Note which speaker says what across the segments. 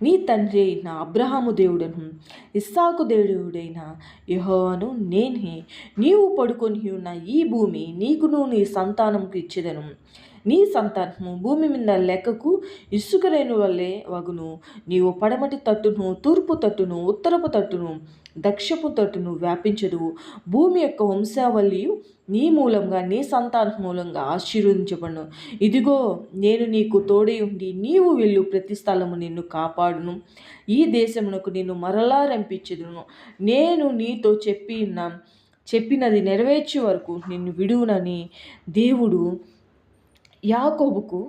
Speaker 1: నీ తండ్రి అయిన అబ్రహాము దేవుడను ఇస్సాకు దేవుడైన యెహోవాను నేనే. నీవు పడుకొని ఉన్న ఈ భూమి నీకును నీ సంతానముకు ఇచ్చేదను. నీ సంతానము భూమి మీద లెక్కకు ఇసుక రేణు వల్లే వగును. నీవు పడమటి తట్టును, తూర్పు తట్టును, ఉత్తరపు తట్టును, దక్షిణపు తట్టును వ్యాపించదు. భూమి యొక్క వంశావళియు నీ మూలంగా నీ సంతానం మూలంగా ఆశీర్వదించబడును. ఇదిగో నేను నీకు తోడై ఉండి నీవు వెళ్ళు ప్రతి స్థలము నిన్ను కాపాడును. ఈ దేశమునకు నిన్ను మరలా రంపించెదను. నేను నీతో చెప్పినది నెరవేర్చే వరకు నిన్ను విడువనని దేవుడు యాకోబుకు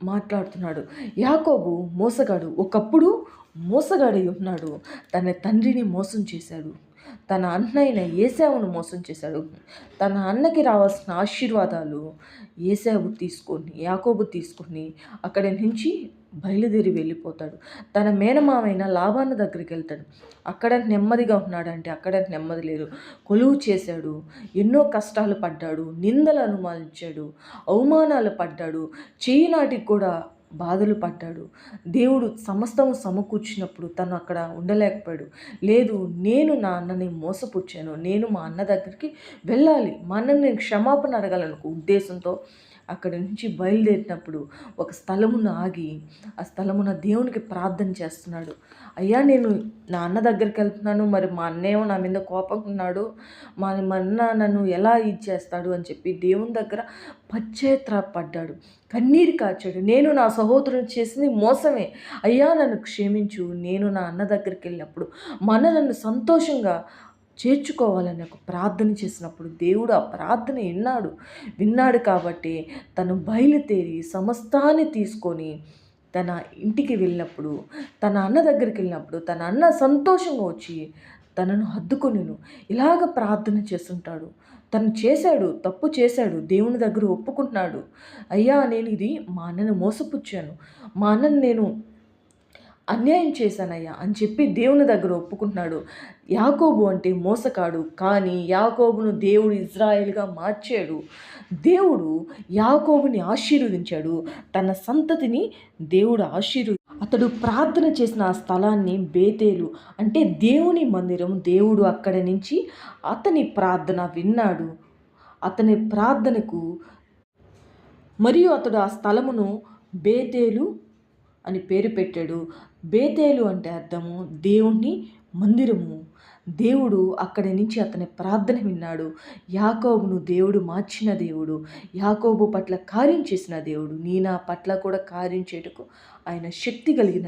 Speaker 1: మాట్లాడుతున్నాడు. యాకోబు మోసగాడు, ఒకప్పుడు మోసగాడై ఉన్నాడు. తన తండ్రిని మోసం చేశాడు, తన అన్న అయిన ఏశావును మోసం చేశాడు. తన అన్నకి రావాల్సిన ఆశీర్వాదాలు యాకోబు తీసుకొని అక్కడి నుంచి బయలుదేరి వెళ్ళిపోతాడు. తన మేనమామైన లాబాను దగ్గరికి వెళ్తాడు. అక్కడ నెమ్మదిగా ఉన్నాడంటే అక్కడ నెమ్మది లేదు. కొలువు చేశాడు, ఎన్నో కష్టాలు పడ్డాడు, నిందలు అనుమానించాడు, అవమానాలు పడ్డాడు, చేయినాటికి కూడా బాధలు పడ్డాడు. దేవుడు సమస్తము సమకూర్చినప్పుడు తను అక్కడ ఉండలేకపోయాడు. లేదు, నేను నా అన్నని మోసపుచ్చాను, నేను మా అన్న దగ్గరికి వెళ్ళాలి, మా అన్నని క్షమాపణ అడగాలనుకో ఉద్దేశంతో అక్కడి నుంచి బయలుదేరినప్పుడు ఒక స్థలమున ఆగి ఆ స్థలమున దేవునికి ప్రార్థన చేస్తున్నాడు. అయ్యా, నేను నా అన్న దగ్గరికి వెళ్తున్నాను, మరి మా అన్నేమో నా మీద కోపం ఉన్నాడు, మా అన్న నన్ను ఎలా ఇచ్చేస్తాడు అని చెప్పి దేవుని దగ్గర పశ్చాత్తాపడ్డాడు, కన్నీరు కార్చాడు. నేను నా సహోదరుని చేసింది మోసమే, అయ్యా నన్ను క్షమించు. నేను నా అన్న దగ్గరికి వెళ్ళినప్పుడు మా అన్న నన్ను సంతోషంగా చేర్చుకోవాలని ఒక ప్రార్థన చేసినప్పుడు దేవుడు ఆ ప్రార్థన విన్నాడు కాబట్టి తను బయలుదేరి సమస్తాన్ని తీసుకొని తన ఇంటికి వెళ్ళినప్పుడు, తన అన్న దగ్గరికి వెళ్ళినప్పుడు తన అన్న సంతోషంగా వచ్చి తనను హత్తుకొనిను. ఇలాగ ప్రార్థన చేస్తుంటాడు. తను చేశాడు, తప్పు చేశాడు, దేవుని దగ్గర ఒప్పుకుంటున్నాడు. అయ్యా, నేను ఇది మా అన్నను మోసపుచ్చాను, మా అన్నను నేను అన్యాయం చేశానయ్యా అని చెప్పి దేవుని దగ్గర ఒప్పుకుంటున్నాడు. యాకోబు అంటే మోసకాడు, కానీ యాకోబును దేవుడు ఇజ్రాయేల్గా మార్చాడు. దేవుడు యాకోబుని ఆశీర్వదించాడు, తన సంతతిని దేవుడు అతడు ప్రార్థన చేసిన ఆ స్థలాన్ని బేతేలు అంటే దేవుని మందిరం. దేవుడు అక్కడి నుంచి అతని ప్రార్థన విన్నాడు. అతని ప్రార్థనకు మరియు అతడు ఆ స్థలమును బేతేలు అని పేరు పెట్టాడు. బేతేలు అంటే అర్థము దేవుని మందిరము. దేవుడు అక్కడి నుంచి అతని ప్రార్థన విన్నాడు. యాకోబును దేవుడు మార్చిన దేవుడు, యాకోబు పట్ల కార్యం చేసిన దేవుడు, నీ నా పట్ల కూడా కార్యం చేయటకు ఆయన శక్తి కలిగిన